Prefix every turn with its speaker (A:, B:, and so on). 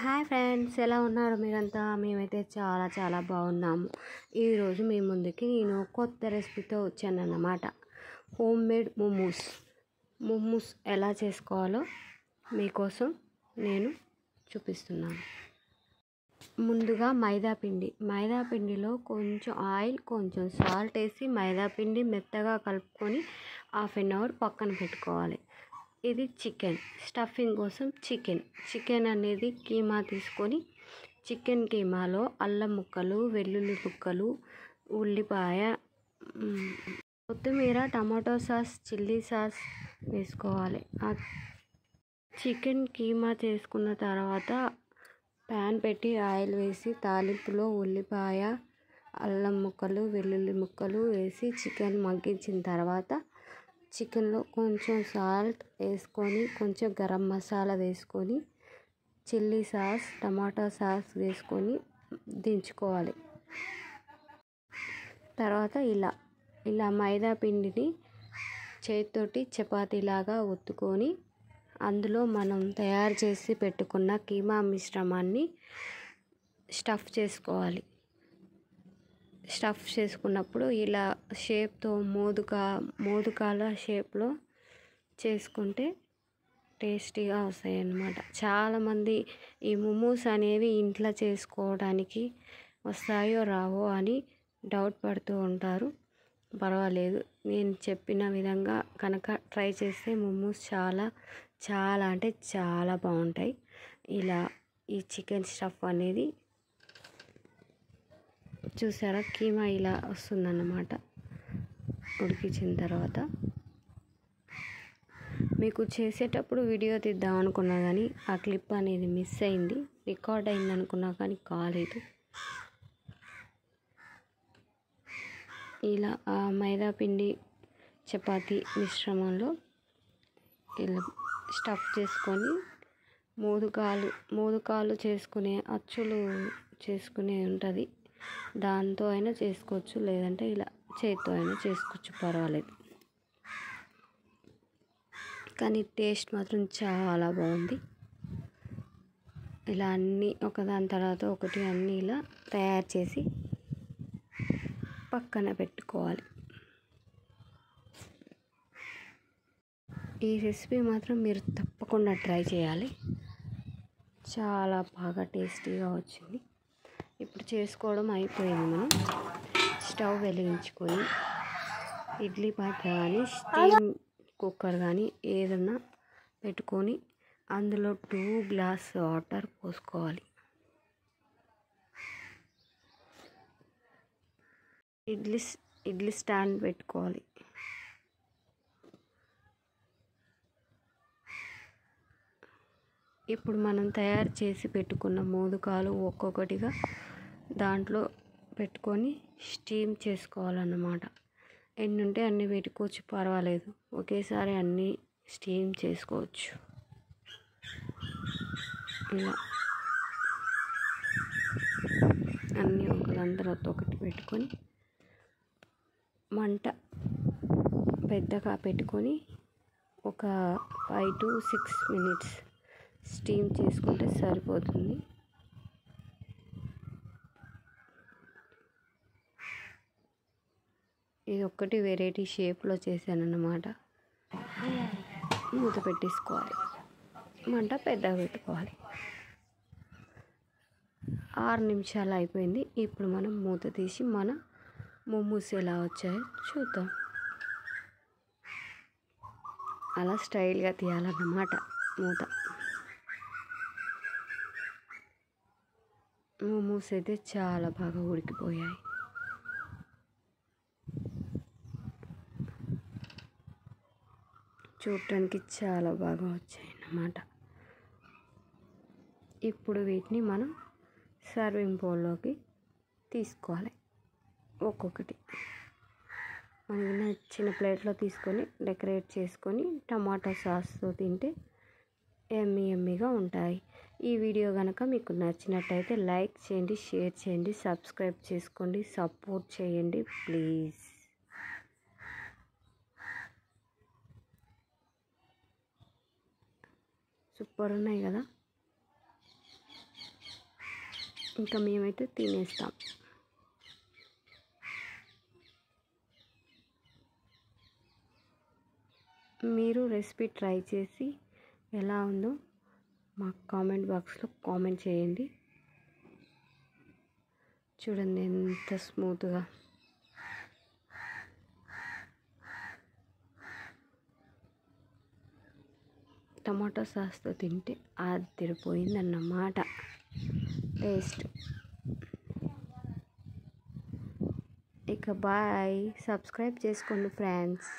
A: Hi friends, ఎలా ఉన్నారు మీరంతా? మేమైతే చాలా చాలా బాగున్నాము. ఈరోజు మీ ముందుకి నేను కొత్త రెసిపీతో వచ్చానన్నమాట. హోమ్ మేడ్ మోమోస్ ఎలా చేసుకోవాలో మీకోసం నేను చూపిస్తున్నాను. ముందుగా మైదా పిండిలో కొంచెం ఆయిల్, కొంచెం సాల్ట్ వేసి మైదా పిండి మెత్తగా కలుపుకొని హాఫ్ అన్ అవర్ పక్కన పెట్టుకోవాలి. ఇది స్టఫింగ్ కోసం చికెన్ అనేది కీమా తీసుకొని చికెన్ కీమాలో అల్లం ముక్కలు, వెల్లుల్లి ముక్కలు, ఉల్లిపాయ, కొత్తిమీర, టమాటో సాస్, చిల్లీ సాస్ వేసుకోవాలి. ఆ చికెన్ కీమా చేసుకున్న తర్వాత ప్యాన్ పెట్టి ఆయిల్ వేసి తాలింపులో ఉల్లిపాయ, అల్లం ముక్కలు, వెల్లుల్లి ముక్కలు వేసి చికెన్ మగ్గించిన తర్వాత చికెన్లో కొంచెం సాల్ట్ వేసుకొని, కొంచెం గరం మసాలా వేసుకొని, చిల్లీ సాస్, టమాటా సాస్ వేసుకొని దించుకోవాలి. తర్వాత ఇలా మైదా పిండిని చేతితోటి చపాతీలాగా ఒత్తుకొని అందులో మనం తయారు చేసి పెట్టుకున్న కీమా మిశ్రమాన్ని స్టఫ్ చేసుకోవాలి. స్టఫ్ చేసుకున్నప్పుడు ఇలా షేప్తో మోదుకాల షేప్లో చేసుకుంటే టేస్టీగా వస్తాయి అన్నమాట. చాలామంది ఈ మోమోస్ అనేవి ఇంట్లో చేసుకోవడానికి వస్తాయో రావో అని డౌట్ పడుతూ ఉంటారు. పర్వాలేదు, నేను చెప్పిన విధంగా కనుక ట్రై చేస్తే మోమోస్ చాలా చాలా అంటే చాలా బాగుంటాయి. ఇలా ఈ చికెన్ స్టఫ్ అనేది చూసారా, కీమా ఇలా వస్తుందన్నమాట. ఉడికించిన తర్వాత మీకు చేసేటప్పుడు వీడియో తీద్దాం అనుకున్నా కానీ ఆ క్లిప్ అనేది మిస్ అయింది. రికార్డ్ అయింది అనుకున్నా కానీ కాలేదు. ఇలా ఆ మైదా పిండి చపాతీ మిశ్రమంలో ఇలా స్టఫ్ చేసుకొని మోదుకాలు చేసుకునే అచ్చులు చేసుకునే ఉంటుంది, దాంతో అయినా చేసుకోవచ్చు, లేదంటే ఇలా చేతితో అయినా చేసుకోవచ్చు, పర్వాలేదు. కానీ టేస్ట్ మాత్రం చాలా బాగుంది. ఇలా అన్నీ ఒకదాని తర్వాత ఒకటి అన్నీ ఇలా తయారు చేసి పక్కన పెట్టుకోవాలి. ఈ రెసిపీ మాత్రం మీరు తప్పకుండా ట్రై చేయాలి. చాలా బాగా టేస్టీగా వచ్చింది. ఇప్పుడు చేసుకోవడం అయిపోయింది. మనం స్టవ్ వెలిగించుకొని ఇడ్లీ పాత్ర కానీ స్టీమ్ కుక్కర్ కానీ ఏదన్నా పెట్టుకొని అందులో 2 గ్లాస్ వాటర్ పోసుకోవాలి. ఇడ్లీ స్టాండ్ పెట్టుకోవాలి. ఇప్పుడు మనం తయారు చేసి పెట్టుకున్న మోదుకాలు ఒక్కొక్కటిగా దాంట్లో పెట్టుకొని స్టీమ్ చేసుకోవాలన్నమాట. ఎన్ని ఉంటే అన్నీ పెట్టుకోవచ్చు, పర్వాలేదు. ఒకేసారి అన్నీ స్టీమ్ చేసుకోవచ్చు. ఇలా అన్నీ ఒకదాని తర్వాత ఒకటి పెట్టుకొని మంట పెద్దగా పెట్టుకొని ఒక 5 to 6 minutes స్టీమ్ చేసుకుంటే సరిపోతుంది. ఇది ఒక్కటి వెరైటీ షేప్లో చేశానన్నమాట. మూత పెట్టేసుకోవాలి, మంట పెద్దగా పెట్టుకోవాలి. 6 నిమిషాలు అయిపోయింది. ఇప్పుడు మనం మూత తీసి మన మోమోస్ ఎలా వచ్చాయో చూద్దాం. అలా స్టైల్గా తీయాలన్నమాట మూత. మోమోస్ అయితే చాలా బాగా ఉడికిపోయాయి. చూడటానికి చాలా బాగా వచ్చాయి అన్నమాట. ఇప్పుడు వీటిని మనం సర్వింగ్ బౌల్లోకి తీసుకోవాలి. ఒక్కొక్కటి మనకి నచ్చిన ప్లేట్లో తీసుకొని డెకరేట్ చేసుకొని టమాటా సాస్తో తింటే ఎమ్మీగా ఉంటాయి. ఈ వీడియో కనుక మీకు నచ్చినట్టయితే లైక్ చేయండి, షేర్ చేయండి, సబ్స్క్రైబ్ చేసుకోండి, సపోర్ట్ చేయండి ప్లీజ్. సూపర్ ఉన్నాయి కదా. ఇంకా మేమైతే తినేస్తాం. మీరు రెసిపీ ట్రై చేసి ఎలా ఉందో మాకు కామెంట్ బాక్స్లో కామెంట్ చేయండి. చూడండి ఎంత స్మూత్గా. టమాటో సాస్తో తింటే అదిరిపోయిందన్నమాట టేస్ట్. ఇక బాయ్, సబ్స్క్రైబ్ చేసుకోండి ఫ్రెండ్స్.